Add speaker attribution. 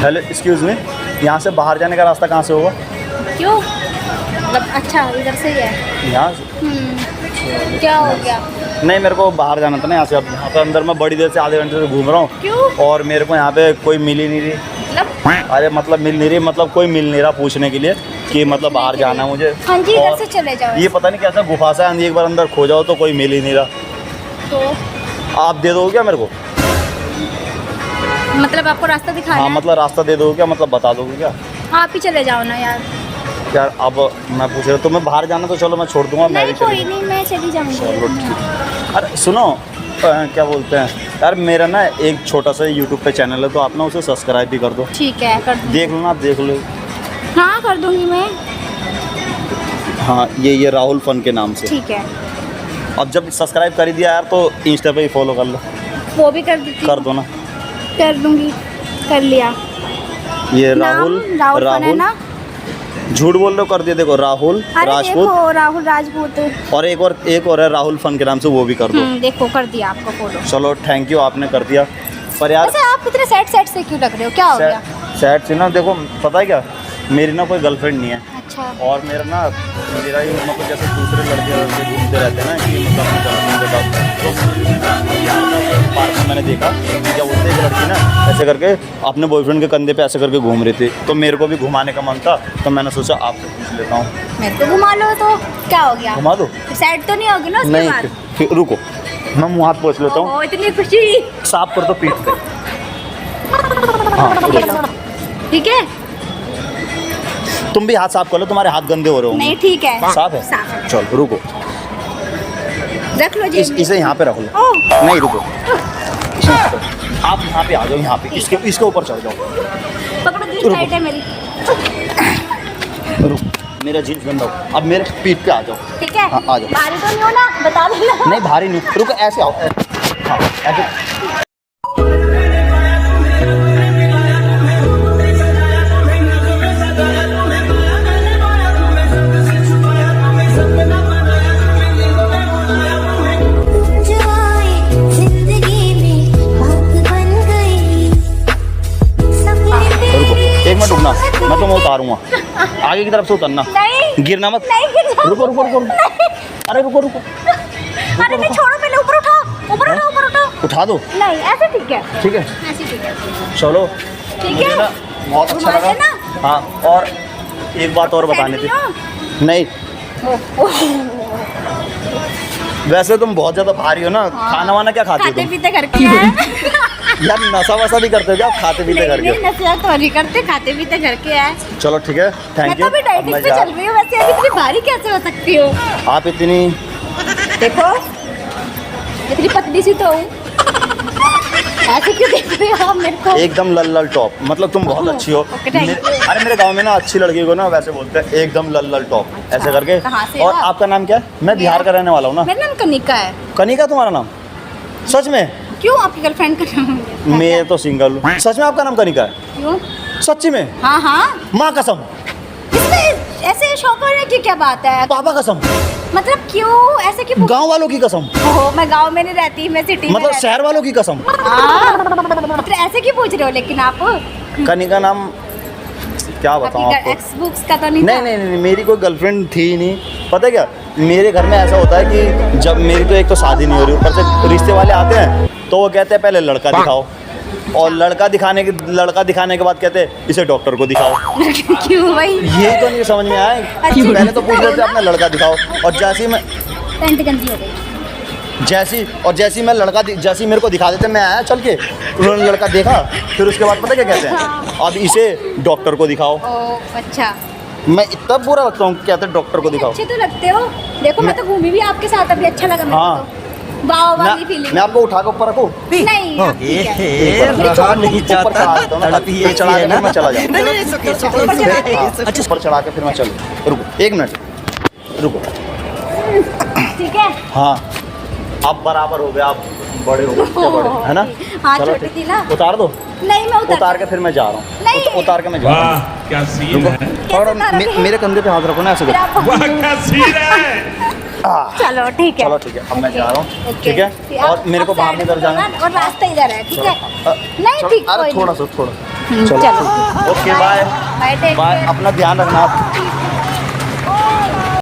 Speaker 1: Hello excuse me, यहाँ से बाहर जाने का रास्ता कहाँ से होगा?
Speaker 2: क्यों मतलब अच्छा इधर से ही है।
Speaker 1: यहाँ से?
Speaker 2: क्या हो गया?
Speaker 1: नहीं, मेरे को बाहर जाना था ना यहाँ से। अब यहाँ पे अंदर मैं बड़ी देर से आधे घंटे से घूम रहा हूँ।
Speaker 2: क्यों?
Speaker 1: और मेरे को यहाँ पे कोई मिल ही नहीं रही।
Speaker 2: मतलब
Speaker 1: अरे मतलब मिल नहीं रही, मतलब कोई मिल नहीं रहा पूछने के लिए कि मतलब बाहर जाना है मुझे।
Speaker 2: हाँ जी, इधर
Speaker 1: और
Speaker 2: से चले जाओ।
Speaker 1: ये पता नहीं कैसा गुफा सा है, एक बार अंदर खो जाओ तो कोई मिल ही नहीं रहा।
Speaker 2: तो
Speaker 1: आप दे दोगे क्या मेरे को?
Speaker 2: मतलब आपको रास्ता दिखाना
Speaker 1: हाँ
Speaker 2: है?
Speaker 1: मतलब रास्ता दे दोगे क्या, मतलब बता दोगे क्या?
Speaker 2: आप ही चले जाओ ना यार।
Speaker 1: यार अब मैं पूछ रहा हूँ, तुम्हें बाहर जाना तो चलो मैं छोड़ दूंगा। मैं भी
Speaker 2: नहीं कोई
Speaker 1: चली
Speaker 2: नहीं, मैं चली
Speaker 1: चलो
Speaker 2: जाऊंगी।
Speaker 1: ठीक। अरे सुनो, क्या बोलते हैं यार, मेरा ना एक छोटा सा यूट्यूब पे चैनल है, तो आप ना उसे सब्सक्राइब भी कर दो।
Speaker 2: ठीक है, कर दूंगी।
Speaker 1: देख लो ना, आप देख लो।
Speaker 2: हाँ कर दूंगी मैं।
Speaker 1: हाँ ये राहुल फन के नाम से।
Speaker 2: ठीक है,
Speaker 1: अब जब सब्सक्राइब कर ही दिया यार, तो इंस्टा पे ही फॉलो कर लो।
Speaker 2: वो भी कर देती
Speaker 1: कर
Speaker 2: हूँ।
Speaker 1: दो ना।
Speaker 2: कर दूंगी, कर लिया।
Speaker 1: ये
Speaker 2: नाम राहुल फन है ना?
Speaker 1: झूठ बोल रहे हो, कर दिया। देखो राहुल
Speaker 2: अरे
Speaker 1: राजपूत,
Speaker 2: देखो राहुल राजपूत।
Speaker 1: और एक और है राहुल फन के नाम से, वो भी कर दो।
Speaker 2: देखो कर दिया आपको फॉलो।
Speaker 1: चलो थैंक यू, आपने कर दिया। पर यार
Speaker 2: वैसे आप इतने सेट से क्यों लग रहे हो, क्या हो गया?
Speaker 1: सैड से ना, देखो पता है क्या, मेरी ना कोई गर्लफ्रेंड नहीं है।
Speaker 2: अच्छा
Speaker 1: और मेरा ही मतलब जैसे दूसरे लड़के घूमते रहते हैं ना कि मतलब अपनी गर्लफ्रेंड के साथ, तो यहाँ का पार्क में मैंने देखा कि क्या बोलते हैं, एक लड़की ना ऐसे करके अपने बॉयफ्रेंड के कंधे पे ऐसे करके घूम रही थी, तो मेरे को भी घुमाने का मन था, तो मैंने सोचा आपसे पूछ लेता हूँ।
Speaker 2: मेरे को घुमा लो तो क्या हो गया?
Speaker 1: घुमा दो?
Speaker 2: सेट तो नहीं होगी ना उसके
Speaker 1: नहीं
Speaker 2: बाद?
Speaker 1: फिर रुको, मैं मुँह हाथ पोंछ लेता हूँ।
Speaker 2: ओहो, इतनी खुशी।
Speaker 1: साफ कर दो पीठ पे। हाँ
Speaker 2: ठीक है,
Speaker 1: तुम भी हाथ साफ कर लो, तुम्हारे हाथ गंदे हो रहे हो।
Speaker 2: नहीं ठीक है,
Speaker 1: साफ है?
Speaker 2: साफ है।
Speaker 1: चलो रुको,
Speaker 2: रख लो जेब में।
Speaker 1: इसे यहाँ पे रख लो।
Speaker 2: ओह।
Speaker 1: नहीं रुको, आप यहाँ पे आ जाओ, यहाँ पे इसके ऊपर चढ़ जाओ।
Speaker 2: पकड़ो, जीन्स
Speaker 1: रुको।
Speaker 2: टाइट है मेरी।
Speaker 1: रुको, मेरा जीन्स गंदा हो, अब मेरे पीठ पे आ जाओ।
Speaker 2: ठीक है,
Speaker 1: हाँ, आ जाओ।
Speaker 2: भारी तो नहीं हो ना, बता देना।
Speaker 1: नहीं भारी नहीं, रुको ऐसे आओ। हाँ ऐसे। एक मिनट रुकना, मैं तुम्हें उतारूंगा, आगे की तरफ से उतरना।
Speaker 2: नहीं
Speaker 1: गिरना मत।
Speaker 2: नहीं गिर जाऊंगी।
Speaker 1: रुको रुको रुको, अरे रुको रुको,
Speaker 2: अरे नहीं छोड़ो, पहले ऊपर उठाओ, ऊपर उठाओ, ऊपर उठाओ।
Speaker 1: उठा दो।
Speaker 2: नहीं ऐसे ठीक है,
Speaker 1: ठीक है
Speaker 2: ऐसे ठीक है।
Speaker 1: चलो,
Speaker 2: ठीक
Speaker 1: मुझे
Speaker 2: है?
Speaker 1: ना बहुत अच्छा
Speaker 2: घुमा
Speaker 1: लगा।
Speaker 2: देना।
Speaker 1: हाँ, और एक बात और बतानी थी। नहीं वैसे तुम बहुत ज्यादा भारी हो ना।
Speaker 2: हाँ।
Speaker 1: खाना वाना क्या खाते हो
Speaker 2: खाते
Speaker 1: तुम?
Speaker 2: पीते करके है।
Speaker 1: यार नशा वशा भी करते हो क्या, खाते पीते
Speaker 2: नहीं
Speaker 1: करके?
Speaker 2: नहीं, नशा तो नहीं करते, खाते पीते करके है।
Speaker 1: चलो ठीक है,
Speaker 2: मैं
Speaker 1: थैंक
Speaker 2: तो
Speaker 1: यू।
Speaker 2: अभी
Speaker 1: अब
Speaker 2: डाइटिंग
Speaker 1: मैं
Speaker 2: पे
Speaker 1: जा,
Speaker 2: चल रही हूँ, वैसे अभी इतनी भारी कैसे हो सकती हो?
Speaker 1: आप इतनी
Speaker 2: देखो इतनी पतली सी तो हूँ। ऐसे क्यों देख रहे हो आप मेरे को?
Speaker 1: एकदम लल टॉप, मतलब तुम बहुत अच्छी हो।
Speaker 2: Okay, thank you।
Speaker 1: अरे मेरे गांव में ना अच्छी लड़की को ना वैसे बोलते हैं एकदम लल टॉप।
Speaker 2: अच्छा,
Speaker 1: ऐसे करके।
Speaker 2: कहाँ से
Speaker 1: और
Speaker 2: हो आप?
Speaker 1: आपका नाम क्या है? मैं बिहार का रहने वाला हूँ ना।
Speaker 2: मेरा नाम कनिका है।
Speaker 1: कनिका तुम्हारा नाम? सच में?
Speaker 2: क्यों, आपकी गर्लफ्रेंड का नाम है?
Speaker 1: मैं तो सिंगल हूँ। सच में आपका नाम कनिका है?
Speaker 2: क्यों?
Speaker 1: सच्ची में?
Speaker 2: हाँ हाँ,
Speaker 1: माँ कसम,
Speaker 2: इसमें ऐसे शौक होने की क्या बात है?
Speaker 1: पापा कसम,
Speaker 2: मतलब क्यों ऐसे क्यों?
Speaker 1: गांव वालों की कसम,
Speaker 2: ओहो, मैं गांव में नहीं रहती, मैं सिटी में
Speaker 1: मतलब
Speaker 2: रहती
Speaker 1: शहर वालों की कसम।
Speaker 2: हाँ, मतलब ऐसे क्यों पूछ रहे हो लेकिन आप?
Speaker 1: कनिका नाम क्या बताऊँ
Speaker 2: आपकी
Speaker 1: आपको?
Speaker 2: एक्स बुक्स का तो नहीं
Speaker 1: नहीं
Speaker 2: था?
Speaker 1: नहीं नहीं, मेरी कोई गर्लफ्रेंड थी ही नहीं। पता है क्या, मेरे घर में ऐसा होता है कि जब मेरी तो एक तो शादी नहीं हो रही, ऊपर से रिश्ते वाले आते हैं तो वो कहते हैं पहले लड़का दिखाओ, और लड़का दिखाने के बाद कहते हैं इसे डॉक्टर को दिखाओ।
Speaker 2: क्यों भाई?
Speaker 1: ये तो नहीं समझ में आया।
Speaker 2: अच्छा।
Speaker 1: मैंने तो पूछ रहे थे अपना लड़का दिखाओ, और जैसे
Speaker 2: पैंट गंदी हो गई।
Speaker 1: जैसी मेरे को दिखा देते, मैं आया चल के, उन्होंने लड़का देखा, फिर उसके बाद पता क्या कहते हैं, अब इसे डॉक्टर को दिखाओ।
Speaker 2: ओ अच्छा,
Speaker 1: मैं इतना बुरा लगता हूँ, कहते हैं डॉक्टर को दिखाओ।
Speaker 2: अच्छे तो लगते हो। देखो मैं तो घूमी भी आपके साथ, अभी अच्छा लगा मेरे
Speaker 1: हाँ।
Speaker 2: को तो। वाह वाली फीलिंग।
Speaker 1: मैं आपको उठा के ऊपर रखूँ?
Speaker 2: नहीं आप ठीक है।
Speaker 3: रहा नहीं
Speaker 1: ऊपर चढ़ा देता हूँ ना, ये चढ़ा के फिर मैं चला जाऊँ।
Speaker 2: ऊपर चढ़ा दे।
Speaker 1: हाँ, ऊपर चढ़ा के फिर मैं चलूँ। रुको 1 मिनट, रुको।
Speaker 2: ठीक है।
Speaker 1: हाँ, आप बराबर हो गए, आप बड़े हो गए, क्या बड़े, है ना?
Speaker 2: हाँ,
Speaker 1: चलो
Speaker 2: छोटी
Speaker 1: ठीक।
Speaker 2: थी ना।
Speaker 1: उतार दो।
Speaker 2: नहीं मैं
Speaker 1: उतार के फिर मैं जा रहा हूँ।
Speaker 2: नहीं।
Speaker 1: उतार के मैं जा रहा
Speaker 3: वाह
Speaker 1: हूँ।
Speaker 3: क्या सीन है,
Speaker 1: और
Speaker 2: उतारोगे?
Speaker 1: मेरे कंधे पे हाथ रखो ना, ऐसे
Speaker 2: फिर
Speaker 1: करो।
Speaker 2: आप
Speaker 3: वाह क्या सीन है।
Speaker 2: चलो ठीक है।
Speaker 1: चलो ठीक है, अब मैं जा रहा हूँ।
Speaker 2: ओके।
Speaker 1: ठीक है, और मेरे को बाहर नहीं जाना।
Speaker 2: और रास्ता इधर है, ठीक है? नहीं ठीक,
Speaker 1: अरे
Speaker 2: कोई नहीं।
Speaker 1: थोड़ा सा
Speaker 2: चलो
Speaker 1: okay bye
Speaker 2: bye take
Speaker 1: bye, अपना ध्यान रखना आप।